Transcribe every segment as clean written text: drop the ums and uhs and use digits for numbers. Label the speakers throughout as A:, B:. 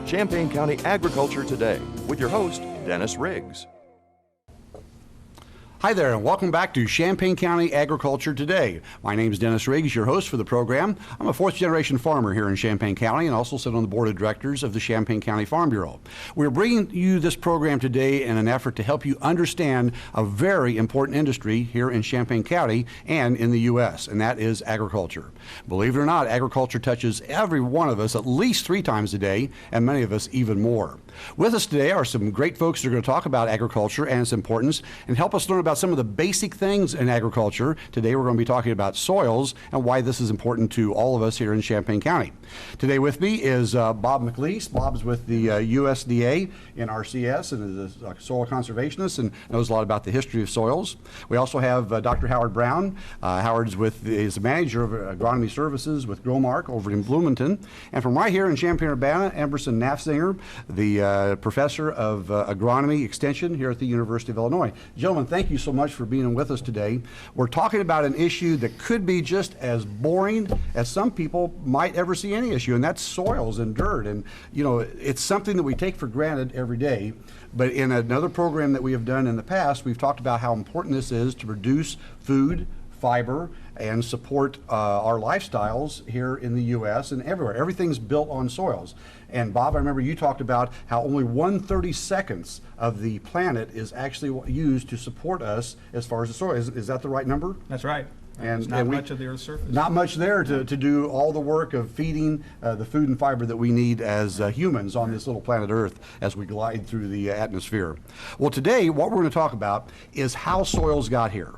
A: Champaign County Agriculture Today with your host, Dennis Riggs.
B: Hi there, and welcome back to Champaign County Agriculture Today. My name is Dennis Riggs, your host for the program. I'm a fourth-generation farmer here in Champaign County and also sit on the board of directors of the Champaign County Farm Bureau. We're bringing you this program today in an effort to help you understand a very important industry here in Champaign County and in the U.S., and that is agriculture. Believe it or not, agriculture touches every one of us at least 3 times a day, and many of us even more. With us today are some great folks that are going to talk about agriculture and its importance and help us learn about some of the basic things in agriculture. Today we're going to be talking about soils and why this is important to all of us here in Champaign County. Today with me is Bob McLeese. Bob's with the USDA in RCS and is a soil conservationist and knows a lot about the history of soils. We also have Dr. Howard Brown. Howard's is the manager of agronomy services with Growmark over in Bloomington. And from right here in Champaign-Urbana, Emerson Nafzinger, the professor of agronomy extension here at the University of Illinois. Gentlemen, thank you so much for being with us today. We're talking about an issue that could be just as boring as some people might ever see any issue, and that's soils and dirt. And you know, it's something that we take for granted every day. But in another program that we have done in the past, we've talked about how important this is to produce food, fiber, and support our lifestyles here in the U.S. and everywhere. Everything's built on soils. And Bob, I remember you talked about how only 1/32 of the planet is actually used to support us as far as the soil. Is that the right number?
C: That's right.
B: And
C: not much of the Earth's surface.
B: Not much there to do all the work of feeding the food and fiber that we need as humans on this little planet Earth as we glide through the atmosphere. Well, today what we're going to talk about is how soils got here.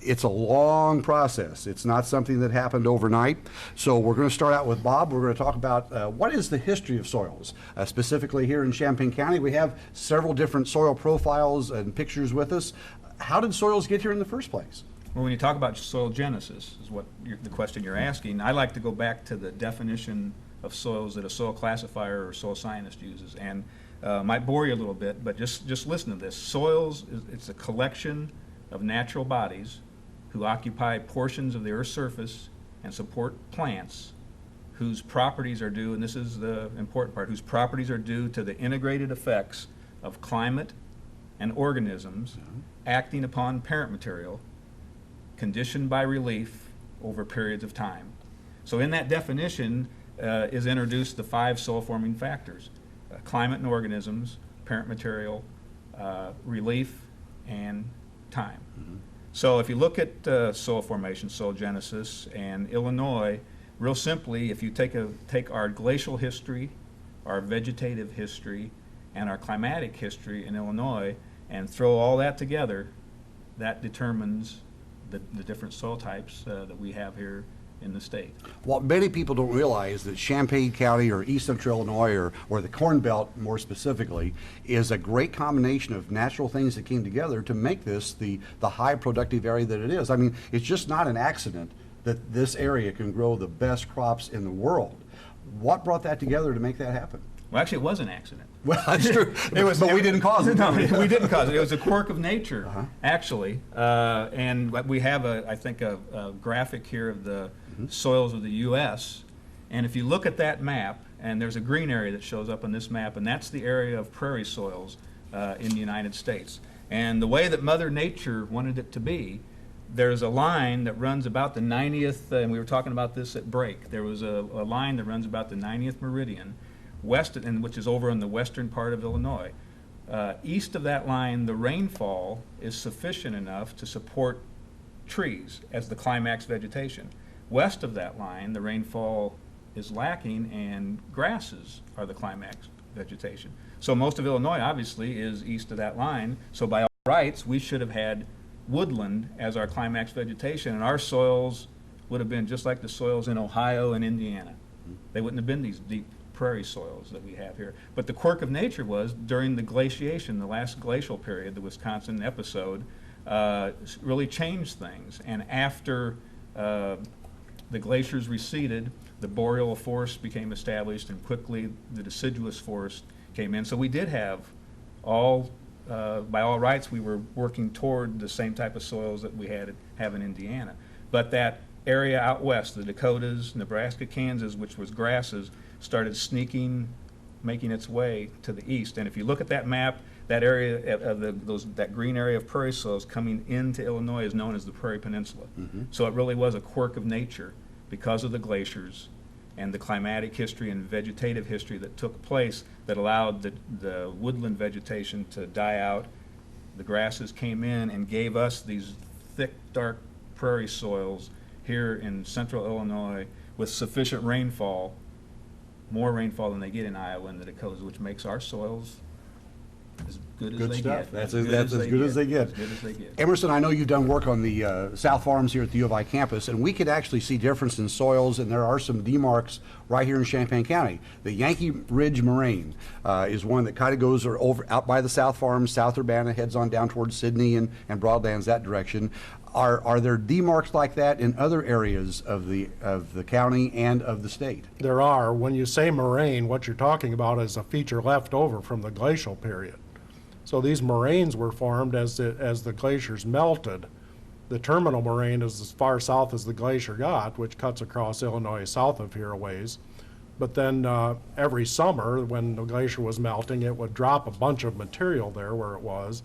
B: It's a long process. It's not something that happened overnight. So we're going to start out with Bob. We're going to talk about what is the history of soils. Specifically here in Champaign County, we have several different soil profiles and pictures with us. How did soils get here in the first place?
C: Well, when you talk about soil genesis, is what the question you're asking, I like to go back to the definition of soils that a soil classifier or soil scientist uses. And might bore you a little bit, but just listen to this. Soils, it's a collection of natural bodies who occupy portions of the Earth's surface and support plants whose properties are due, and this is the important part, whose properties are due to the integrated effects of climate and organisms acting upon parent material conditioned by relief over periods of time. So in that definition is introduced the 5 soil-forming factors: climate and organisms, parent material, relief, and time. So if you look at soil formation, soil genesis, and Illinois, real simply, if you take our glacial history, our vegetative history, and our climatic history in Illinois, and throw all that together, that determines the different soil types that we have here in the state.
B: What many people don't realize that Champaign County or East Central Illinois or the Corn Belt more specifically is a great combination of natural things that came together to make this the high productive area that it is. I mean, it's just not an accident that this area can grow the best crops in the world. What brought that together to make that happen?
C: Well, actually, it was an accident.
B: Well, that's true. But we didn't cause it.
C: No, we didn't cause it. It was a quirk of nature, actually. And we have, I think, a graphic here of the soils of the U.S. And if you look at that map, and there's a green area that shows up on this map, and that's the area of prairie soils in the United States. And the way that Mother Nature wanted it to be, there's a line that runs about the 90th, and we were talking about this at break. There was a line that runs about the 90th meridian, which is over in the western part of Illinois. East of that line, the rainfall is sufficient enough to support trees as the climax vegetation. West of that line, the rainfall is lacking and grasses are the climax vegetation. So most of Illinois obviously is east of that line. So by all rights, we should have had woodland as our climax vegetation, and our soils would have been just like the soils in Ohio and Indiana. They wouldn't have been these deep prairie soils that we have here. But the quirk of nature was during the glaciation, the last glacial period, the Wisconsin episode, really changed things. And after the glaciers receded, the boreal forest became established, and quickly the deciduous forest came in. So we did have by all rights, we were working toward the same type of soils that we have in Indiana. But that area out west, the Dakotas, Nebraska, Kansas, which was grasses, started sneaking making its way to the east. And if you look at that map, that area of that green area of prairie soils coming into Illinois is known as the Prairie Peninsula. So it really was a quirk of nature because of the glaciers and the climatic history and vegetative history that took place that allowed the woodland vegetation to die out. The grasses came in and gave us these thick, dark prairie soils here in central Illinois with sufficient rainfall, more rainfall than they get in Iowa and the Dakotas, which makes our soils as good as they get.
B: That's as good as they get.
C: As good as they get.
B: Emerson, I know you've done work on the South Farms here at the U of I campus, and we could actually see difference in soils, and there are some demarcs right here in Champaign County. The Yankee Ridge Moraine is one that kind of goes over out by the South Farms, South Urbana, heads on down towards Sydney and Broadlands that direction. Are there demarcs like that in other areas of the county and of the state?
D: There are. When you say moraine, what you're talking about is a feature left over from the glacial period. So these moraines were formed as the glaciers melted. The terminal moraine is as far south as the glacier got, which cuts across Illinois south of here a ways. But then every summer, when the glacier was melting, it would drop a bunch of material there where it was,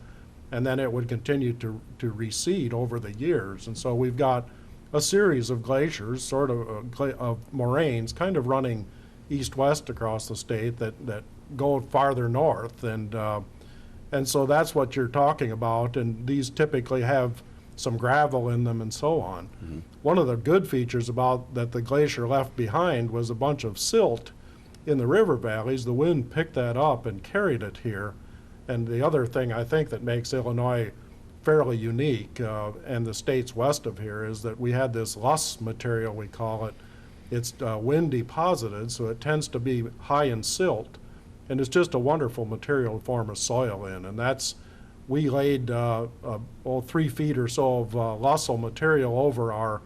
D: and then it would continue to recede over the years. And so we've got a series of glaciers, sort of moraines, kind of running east-west across the state that go farther north. And so that's what you're talking about, and these typically have some gravel in them and so on. One of the good features about that the glacier left behind was a bunch of silt in the river valleys. The wind picked that up and carried it here. And the other thing I think that makes Illinois fairly unique, and the states west of here, is that we had this loess material, we call it. It's wind deposited, so it tends to be high in silt. And it's just a wonderful material to form a soil in. And we laid 3 feet or so of loessal material over our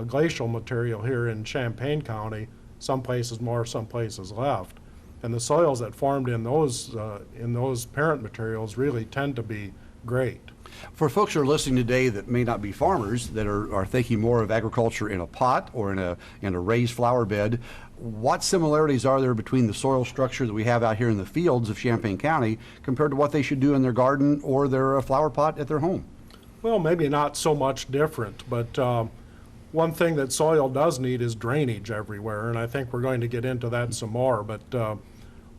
D: glacial material here in Champaign County, some places more, some places left. And the soils that formed in those parent materials really tend to be great.
B: For folks who are listening today that may not be farmers, that are thinking more of agriculture in a pot or in a raised flower bed, what similarities are there between the soil structure that we have out here in the fields of Champaign County compared to what they should do in their garden or their flower pot at their home?
D: Well, maybe not so much different, but one thing that soil does need is drainage everywhere, and I think we're going to get into that some more. But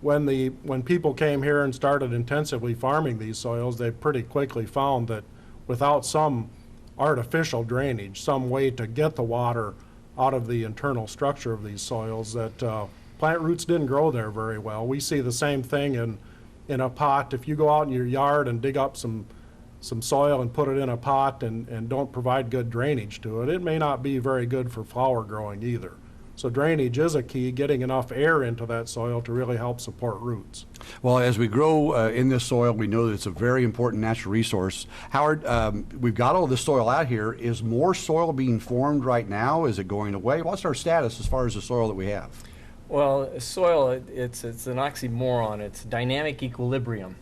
D: when people came here and started intensively farming these soils, they pretty quickly found that without some artificial drainage, some way to get the water out of the internal structure of these soils, that plant roots didn't grow there very well. We see the same thing in a pot. If you go out in your yard and dig up some soil and put it in a pot and don't provide good drainage to it, it may not be very good for flower growing either. So drainage is a key, getting enough air into that soil to really help support roots.
B: Well, as we grow in this soil, we know that it's a very important natural resource. Howard, we've got all this soil out here. Is more soil being formed right now? Is it going away? What's our status as far as the soil that we have?
E: Well, soil, it's an oxymoron. It's dynamic equilibrium.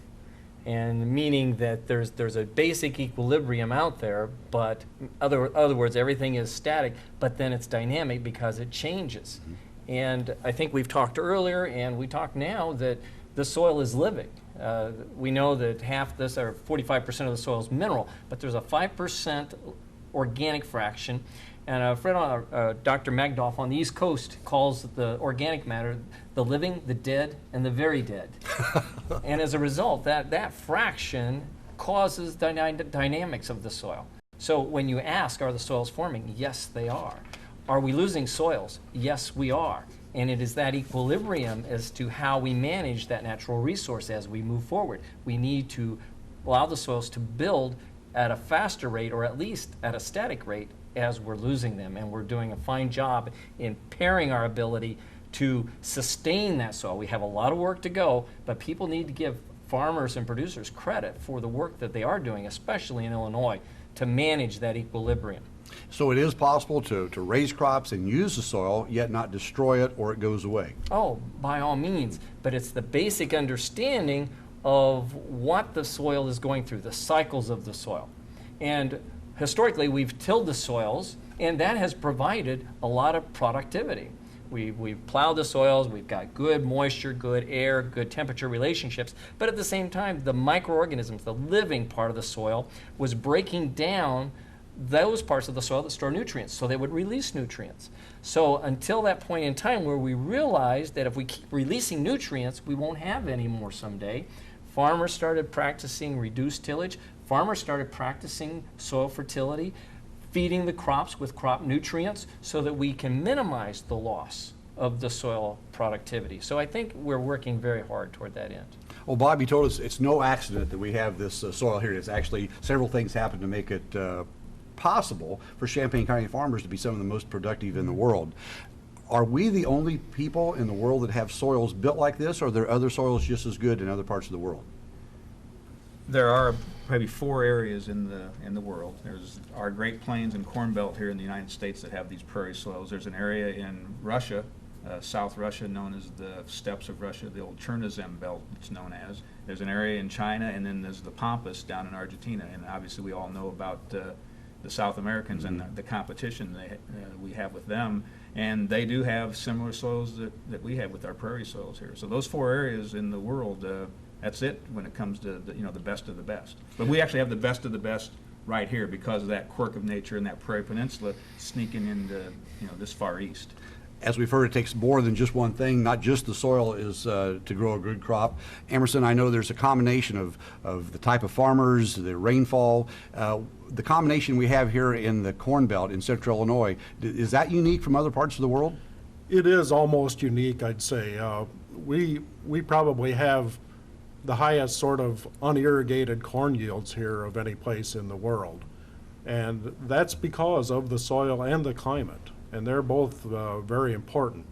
E: And meaning that there's a basic equilibrium out there, but other words, everything is static, but then it's dynamic because it changes. And I think we've talked earlier, and we talk now, that the soil is living. We know that half this, or 45% of the soil is mineral, but there's a 5% organic fraction. And a friend, Dr. Magdoff on the East Coast, calls the organic matter the living, the dead, and the very dead. And as a result, that fraction causes the dynamics of the soil. So when you ask, are the soils forming? Yes, they are. Are we losing soils? Yes, we are. And it is that equilibrium as to how we manage that natural resource as we move forward. We need to allow the soils to build at a faster rate, or at least at a static rate, as we're losing them. And we're doing a fine job in pairing our ability to sustain that soil. We have a lot of work to go, but people need to give farmers and producers credit for the work that they are doing, especially in Illinois, to manage that equilibrium.
B: So it is possible to raise crops and use the soil, yet not destroy it or it goes away?
E: Oh, by all means, but it's the basic understanding of what the soil is going through, the cycles of the soil. And historically, we've tilled the soils, and that has provided a lot of productivity. We've plowed the soils, we've got good moisture, good air, good temperature relationships, but at the same time, the microorganisms, the living part of the soil, was breaking down those parts of the soil that store nutrients, so they would release nutrients. So until that point in time where we realized that if we keep releasing nutrients, we won't have any more someday, farmers started practicing reduced tillage, farmers started practicing soil fertility, feeding the crops with crop nutrients so that we can minimize the loss of the soil productivity. So I think we're working very hard toward that end.
B: Well, Bob, you told us it's no accident that we have this soil here. It's actually several things happen to make it possible for Champaign County farmers to be some of the most productive in the world. Are we the only people in the world that have soils built like this, or are there other soils just as good in other parts of the world?
C: There are probably 4 areas in the world. There's our Great Plains and Corn Belt here in the United States that have these prairie soils. There's an area in Russia, South Russia, known as the steppes of Russia, the old Chernozem belt it's known as. There's an area in China, and then there's the Pampas down in Argentina. And obviously we all know about the South Americans and the competition we have with them. And they do have similar soils that we have with our prairie soils here. So those 4 areas in the world, that's it when it comes to the best of the best. But we actually have the best of the best right here because of that quirk of nature and that Prairie Peninsula sneaking into this far east.
B: As we've heard, it takes more than just one thing. Not just the soil is to grow a good crop. Emerson, I know there's a combination of the type of farmers, the rainfall. The combination we have here in the Corn Belt in central Illinois, is that unique from other parts of the world?
D: It is almost unique, I'd say. We probably have the highest sort of unirrigated corn yields here of any place in the world. And that's because of the soil and the climate. And they're both very important.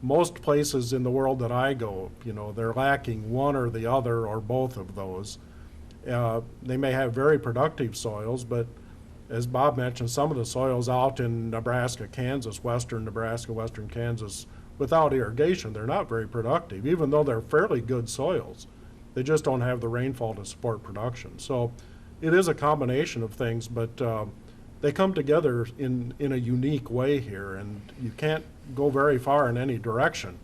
D: Most places in the world that I go, they're lacking one or the other or both of those. They may have very productive soils, but as Bob mentioned, some of the soils out in Nebraska, Kansas, western Nebraska, western Kansas, without irrigation, they're not very productive, even though they're fairly good soils. They just don't have the rainfall to support production. So it is a combination of things, but they come together in a unique way here, and you can't go very far in any direction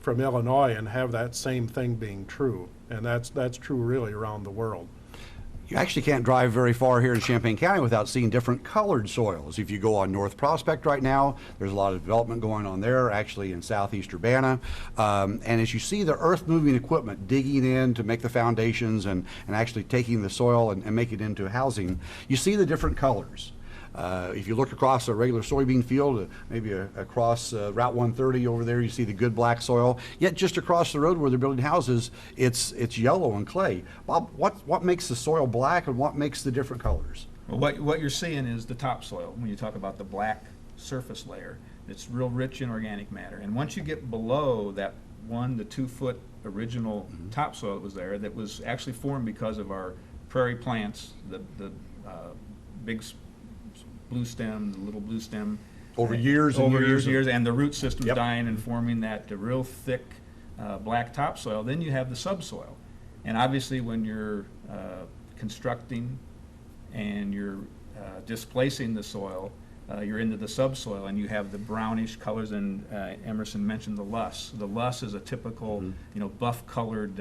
D: from Illinois and have that same thing being true, and that's true really around the world.
B: You actually can't drive very far here in Champaign County without seeing different colored soils. If you go on North Prospect right now, there's a lot of development going on there, actually in southeast Urbana. And as you see the earth-moving equipment digging in to make the foundations and actually taking the soil and making it into housing, you see the different colors. If you look across a regular soybean field, maybe across Route 130 over there, you see the good black soil. Yet just across the road where they're building houses, it's yellow and clay. Bob, what makes the soil black and what makes the different colors?
C: Well, what you're seeing is the topsoil. When you talk about the black surface layer, it's real rich in organic matter. And once you get below that 1 to 2 foot original topsoil that was there, that was actually formed because of our prairie plants, the big blue stem, the little blue stem.
B: Over years and
C: years, and the root system's
B: Yep.
C: dying and forming that real thick black topsoil. Then you have the subsoil. And obviously when you're constructing and you're displacing the soil, you're into the subsoil and you have the brownish colors, and Emerson mentioned the loess. The loess is a typical buff colored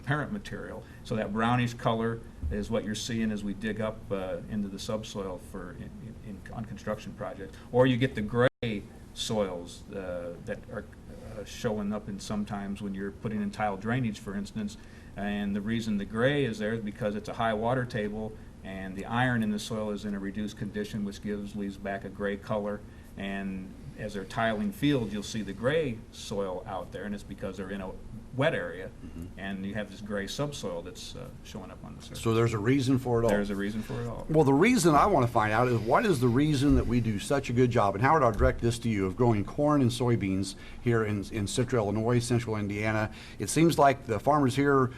C: parent material. So that brownish color is what you're seeing as we dig up into the subsoil on construction projects. Or you get the gray soils that are showing up in sometimes when you're putting in tile drainage, for instance. And the reason the gray is there is because it's a high water table and the iron in the soil is in a reduced condition, which leaves back a gray color. And as they're tiling fields, you'll see the gray soil out there, and it's because they're in a wet area, and you have this gray subsoil that's showing up on the surface.
B: So there's a reason for it all.
C: There's a reason for it all.
B: Well, the reason I want to find out is what is the reason that we do such a good job, and Howard, I'll direct this to you, of growing corn and soybeans here in central Illinois, central Indiana. It seems like the farmers here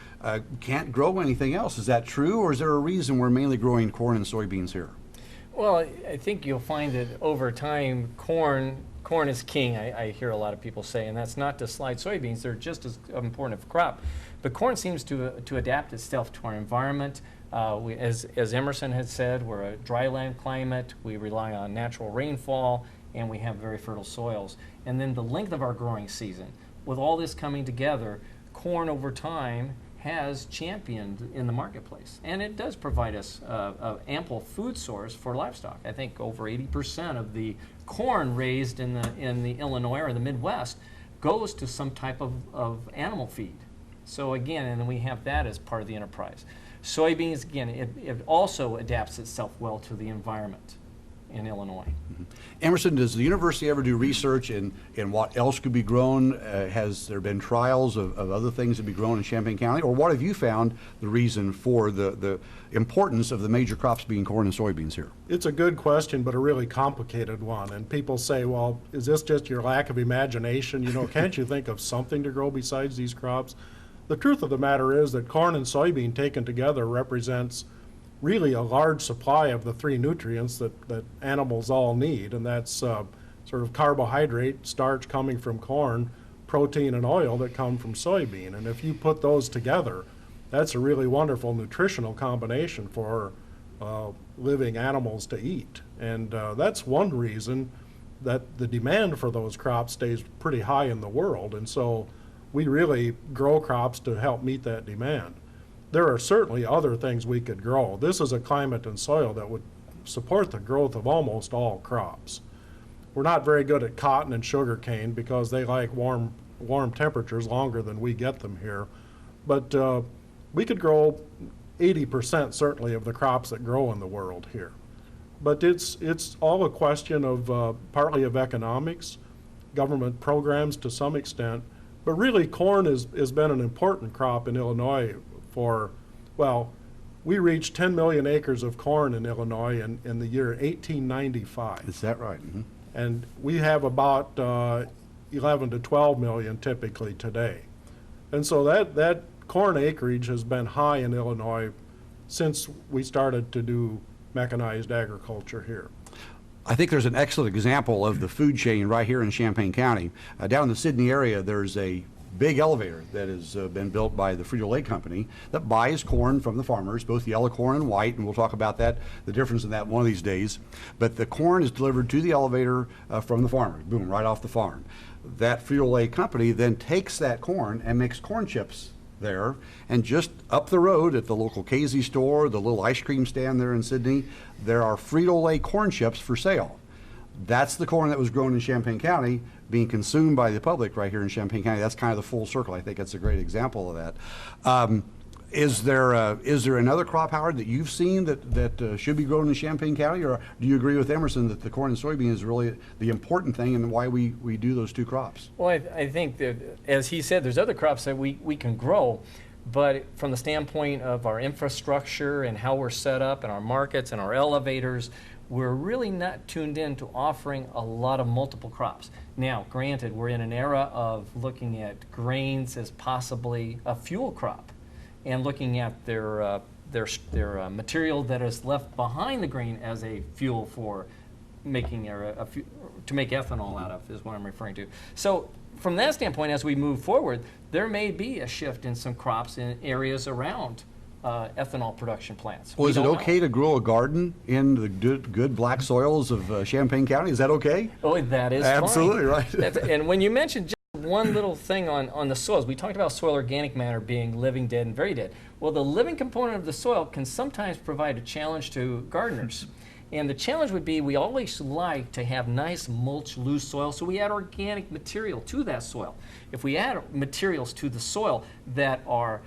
B: can't grow anything else. Is that true, or is there a reason we're mainly growing corn and soybeans here?
E: Well, I think you'll find that over time, corn is king, I hear a lot of people say, and that's not to slight soybeans. They're just as important of a crop. But corn seems to adapt itself to our environment. As Emerson had said, we're a dry land climate. We rely on natural rainfall, and we have very fertile soils. And then the length of our growing season. With all this coming together, corn over time has championed in the marketplace, and it does provide us an ample food source for livestock. I think over 80% of the corn raised in the Illinois or the Midwest goes to some type of animal feed. So again, and then we have that as part of the enterprise. Soybeans, again, it also adapts itself well to the environment in Illinois.
B: Emerson, does the university ever do research in what else could be grown? Has there been trials of other things that be grown in Champaign County? Or what have you found the reason for the importance of the major crops being corn and soybeans here?
D: It's a good question, but a really complicated one. And people say, well, is this just your lack of imagination? You know, can't you think of something to grow besides these crops? The truth of the matter is that corn and soybean taken together represents really a large supply of the three nutrients that animals all need, and that's sort of carbohydrate, starch coming from corn, protein and oil that come from soybean. And if you put those together, that's a really wonderful nutritional combination for living animals to eat. And that's one reason that the demand for those crops stays pretty high in the world. And so we really grow crops to help meet that demand. There are certainly other things we could grow. This is a climate and soil that would support the growth of almost all crops. We're not very good at cotton and sugarcane because they like warm temperatures longer than we get them here. But we could grow 80% certainly of the crops that grow in the world here. But it's all a question of partly of economics, government programs to some extent, but really corn has been an important crop in Illinois for, well, we reached 10 million acres of corn in Illinois in the year 1895.
B: Is that right? Mm-hmm.
D: And we have about 11 to 12 million typically today. And so that corn acreage has been high in Illinois since we started to do mechanized agriculture here.
B: I think there's an excellent example of the food chain right here in Champaign County. Down in the Sydney area, there's a big elevator that has been built by the Frito-Lay company that buys corn from the farmers, both yellow corn and white, and we'll talk about that, the difference in that one of these days. But the corn is delivered to the elevator from the farmer, boom, right off the farm. That Frito-Lay company then takes that corn and makes corn chips there, and just up the road at the local Casey store, the little ice cream stand there in Sydney, there are Frito-Lay corn chips for sale. That's the corn that was grown in Champaign County being consumed by the public right here in Champaign County. That's kind of the full circle. I think that's a great example of that. Is there another crop, Howard, that you've seen that should be grown in Champaign County, or do you agree with Emerson that the corn and soybean is really the important thing and why we do those two crops?
E: Well, I think that, as he said, there's other crops that we can grow, but from the standpoint of our infrastructure and how we're set up and our markets and our elevators, we're really not tuned in to offering a lot of multiple crops. Now, granted, we're in an era of looking at grains as possibly a fuel crop and looking at their material that is left behind the grain as a fuel for making to make ethanol out of, is what I'm referring to. So from that standpoint, as we move forward, there may be a shift in some crops in areas around ethanol production plants.
B: Well, is it okay to grow a garden in the good black soils of Champaign County? Is that okay?
E: Oh, that is
B: absolutely
E: fine.
B: Right.
E: And when you mentioned just one little thing on the soils, we talked about soil organic matter being living, dead, and very dead. Well, the living component of the soil can sometimes provide a challenge to gardeners. And the challenge would be we always like to have nice mulch, loose soil, so we add organic material to that soil. If we add materials to the soil that are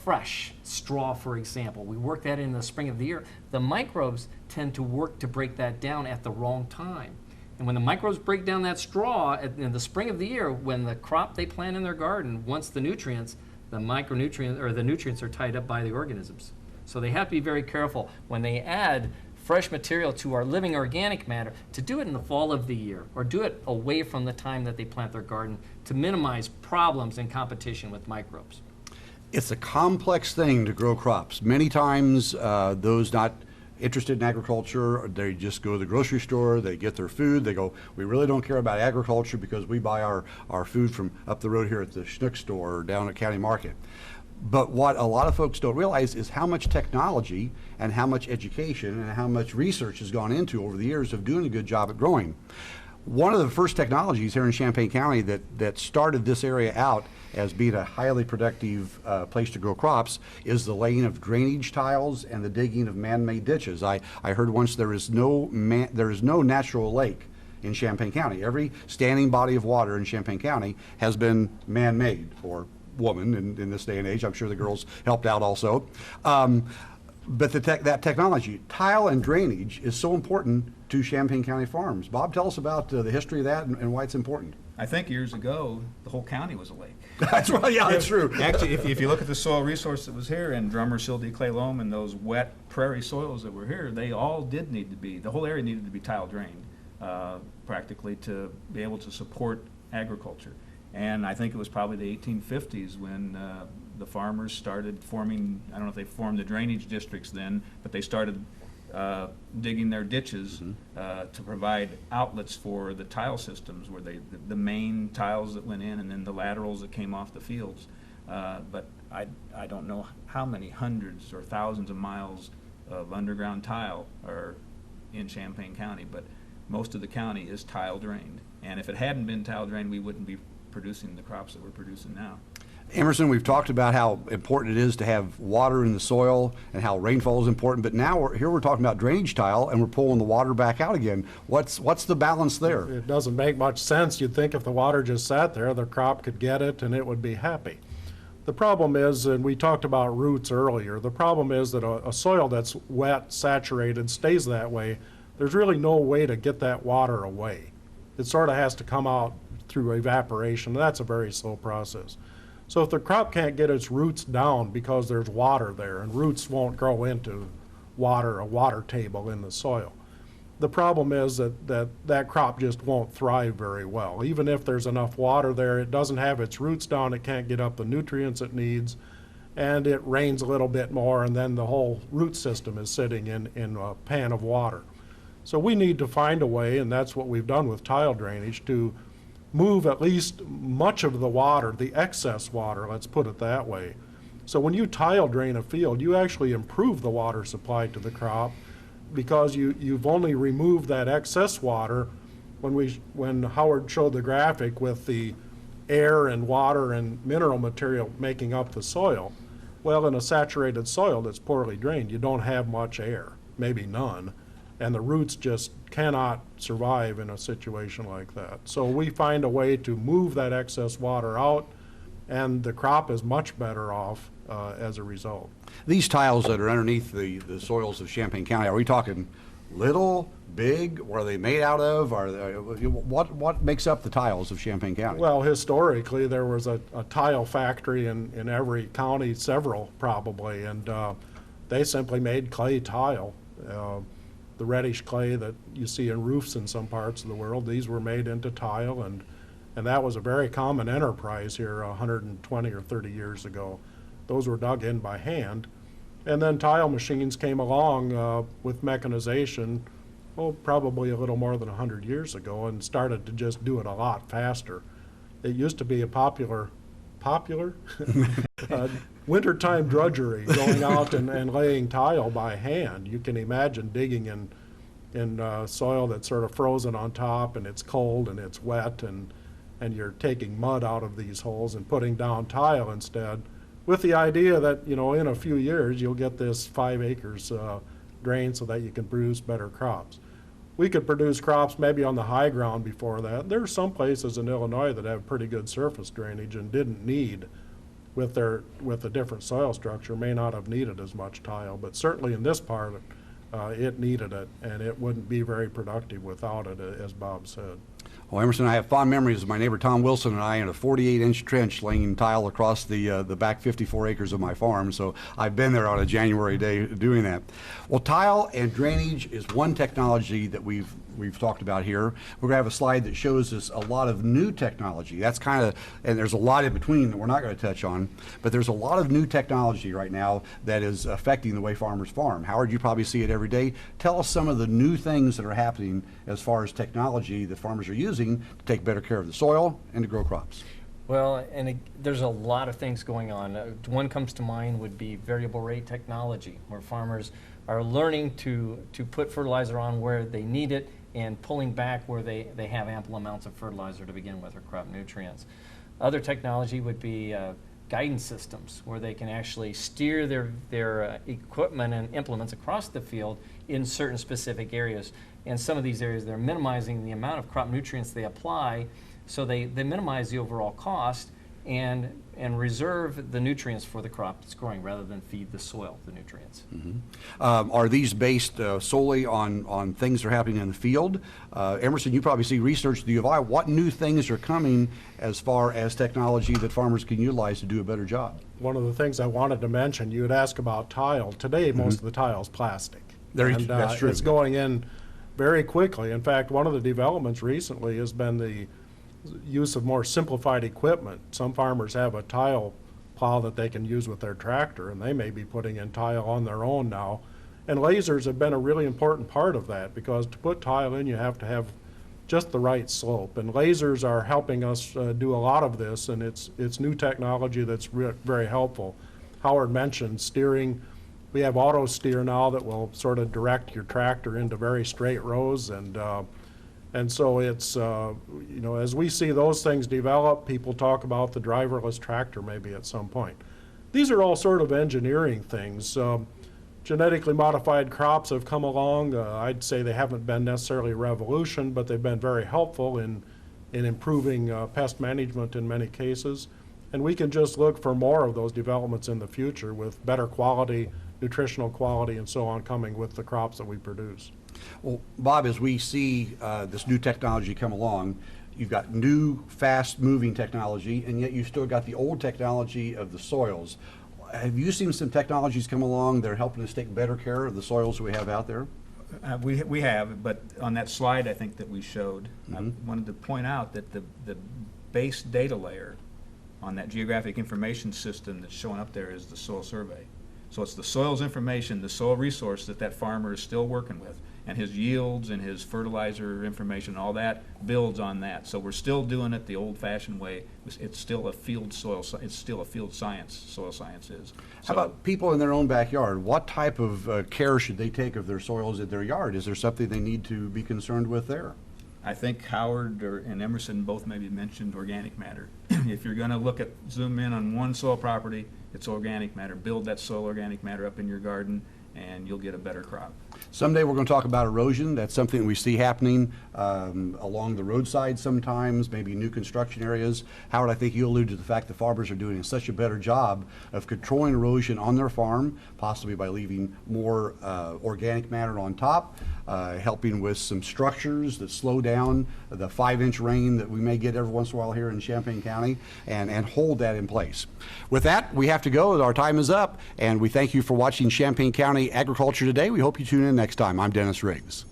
E: fresh, straw for example, we work that in the spring of the year, the microbes tend to work to break that down at the wrong time. And when the microbes break down that straw in the spring of the year, when the crop they plant in their garden wants the nutrients, the micronutrients or the nutrients are tied up by the organisms. So they have to be very careful when they add fresh material to our living organic matter to do it in the fall of the year or do it away from the time that they plant their garden to minimize problems and competition with microbes.
B: It's a complex thing to grow crops. Many times those not interested in agriculture, they just go to the grocery store, they get their food, they go, we really don't care about agriculture because we buy our food from up the road here at the Schnuck store or down at County Market. But what a lot of folks don't realize is how much technology and how much education and how much research has gone into over the years of doing a good job at growing. One of the first technologies here in Champaign County that started this area out as being a highly productive place to grow crops is the laying of drainage tiles and the digging of man-made ditches. I heard once there is no natural lake in Champaign County. Every standing body of water in Champaign County has been man-made, or woman in this day and age. I'm sure the girls helped out also. But that technology, tile and drainage, is so important to Champaign County farms. Bob, tell us about the history of that and why it's important.
C: I think years ago, the whole county was a lake.
B: That's right, yeah, that's true.
C: Actually, if you look at the soil resource that was here in drummer, silty, clay loam, and those wet prairie soils that were here, they all did need to be, the whole area needed to be tile drained, practically, to be able to support agriculture. And I think it was probably the 1850s when the farmers started forming, I don't know if they formed the drainage districts then, but they started digging their ditches to provide outlets for the tile systems, where the main tiles that went in and then the laterals that came off the fields. But I don't know how many hundreds or thousands of miles of underground tile are in Champaign County, but most of the county is tile drained. And if it hadn't been tile drained, we wouldn't be producing the crops that we're producing now.
B: Emerson, we've talked about how important it is to have water in the soil and how rainfall is important, but now we're talking about drainage tile and we're pulling the water back out again. What's the balance there?
D: It doesn't make much sense. You'd think if the water just sat there, the crop could get it and it would be happy. The problem is, and we talked about roots earlier, the problem is that a soil that's wet, saturated, stays that way. There's really no way to get that water away. It sort of has to come out through evaporation. That's a very slow process. So if the crop can't get its roots down because there's water there, and roots won't grow into water, a water table in the soil, the problem is that crop just won't thrive very well. Even if there's enough water there, it doesn't have its roots down, it can't get up the nutrients it needs, and it rains a little bit more, and then the whole root system is sitting in a pan of water. So we need to find a way, and that's what we've done with tile drainage, to move at least much of the water, the excess water, let's put it that way. So when you tile drain a field, you actually improve the water supply to the crop, because you've only removed that excess water. When Howard showed the graphic with the air and water and mineral material making up the soil, well, in a saturated soil that's poorly drained, you don't have much air, maybe none, and the roots just cannot survive in a situation like that. So we find a way to move that excess water out, and the crop is much better off as a result.
B: These tiles that are underneath the soils of Champaign County, are we talking little, big? What are they made out of? What makes up the tiles of Champaign County?
D: Well, historically, there was a tile factory in every county, several probably, and they simply made clay tile. The reddish clay that you see in roofs in some parts of the world, these were made into tile, and that was a very common enterprise here 120 or 30 years ago. Those were dug in by hand. And then tile machines came along with mechanization, probably a little more than 100 years ago, and started to just do it a lot faster. It used to be a popular wintertime drudgery, going out and laying tile by hand. You can imagine digging in soil that's sort of frozen on top, and it's cold and it's wet, and you're taking mud out of these holes and putting down tile instead, with the idea that, in a few years you'll get this 5 acres drained so that you can produce better crops. We could produce crops maybe on the high ground before that. There are some places in Illinois that have pretty good surface drainage and didn't need, with the different soil structure, may not have needed as much tile, but certainly in this part it needed it, and it wouldn't be very productive without it, as Bob said.
B: Well, Emerson, I have fond memories of my neighbor Tom Wilson and I in a 48-inch trench laying tile across the back 54 acres of my farm, so I've been there on a January day doing that. Well, tile and drainage is one technology that we've talked about here. We're going to have a slide that shows us a lot of new technology. That's kind of, and there's a lot in between that we're not going to touch on, but there's a lot of new technology right now that is affecting the way farmers farm. Howard, you probably see it every day. Tell us some of the new things that are happening as far as technology that farmers are using to take better care of the soil and to grow crops.
E: Well, and there's a lot of things going on. One comes to mind would be variable rate technology, where farmers are learning to put fertilizer on where they need it and pulling back where they have ample amounts of fertilizer to begin with, or crop nutrients. Other technology would be guidance systems, where they can actually steer their equipment and implements across the field in certain specific areas. And some of these areas, they're minimizing the amount of crop nutrients they apply, so they minimize the overall cost and reserve the nutrients for the crop that's growing, rather than feed the soil the nutrients.
B: Are these based solely on things that are happening in the field? Emerson, you probably see research at the U of I. What new things are coming as far as technology that farmers can utilize to do a better job?
D: One of the things I wanted to mention, you had asked about tile. Today, most of the tile is plastic.
B: That's true.
D: It's going in very quickly. In fact, one of the developments recently has been the use of more simplified equipment. Some farmers have a tile plow that they can use with their tractor, and they may be putting in tile on their own now. And lasers have been a really important part of that, because to put tile in, you have to have just the right slope. And lasers are helping us do a lot of this, and it's new technology that's very helpful. Howard mentioned steering. We have auto steer now that will sort of direct your tractor into very straight rows, and so it's, you know, as we see those things develop, people talk about the driverless tractor maybe at some point. These are all sort of engineering things. Genetically modified crops have come along. I'd say they haven't been necessarily a revolution, but they've been very helpful in improving pest management in many cases. And we can just look for more of those developments in the future, with better quality, nutritional quality, and so on coming with the crops that we produce.
B: Well, Bob, as we see this new technology come along, you've got new, fast-moving technology, and yet you've still got the old technology of the soils. Have you seen some technologies come along that are helping us take better care of the soils we have out there?
C: We have, but on that slide I think that we showed, I wanted to point out that the base data layer on that geographic information system that's showing up there is the soil survey. So it's the soil's information, the soil resource that farmer is still working with, and his yields and his fertilizer information, all that builds on that. So we're still doing it the old-fashioned way. It's still a field soil. It's still a field science. Soil science is.
B: How about people in their own backyard? What type of care should they take of their soils in their yard? Is there something they need to be concerned with there?
C: I think Howard and Emerson both maybe mentioned organic matter. If you're going to zoom in on one soil property, it's organic matter. Build that soil organic matter up in your garden, and you'll get a better crop.
B: Someday we're going to talk about erosion. That's something we see happening along the roadside sometimes, maybe new construction areas. Howard, I think you alluded to the fact that farmers are doing such a better job of controlling erosion on their farm, possibly by leaving more organic matter on top, helping with some structures that slow down the 5-inch rain that we may get every once in a while here in Champaign County, and hold that in place. With that, we have to go. Our time is up, and we thank you for watching Champaign County Agriculture Today. We hope you tune in next time. I'm Dennis Riggs.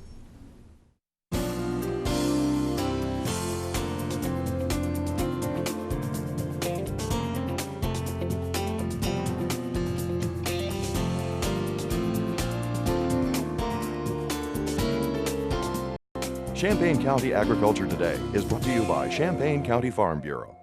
A: Champaign County Agriculture Today is brought to you by Champaign County Farm Bureau.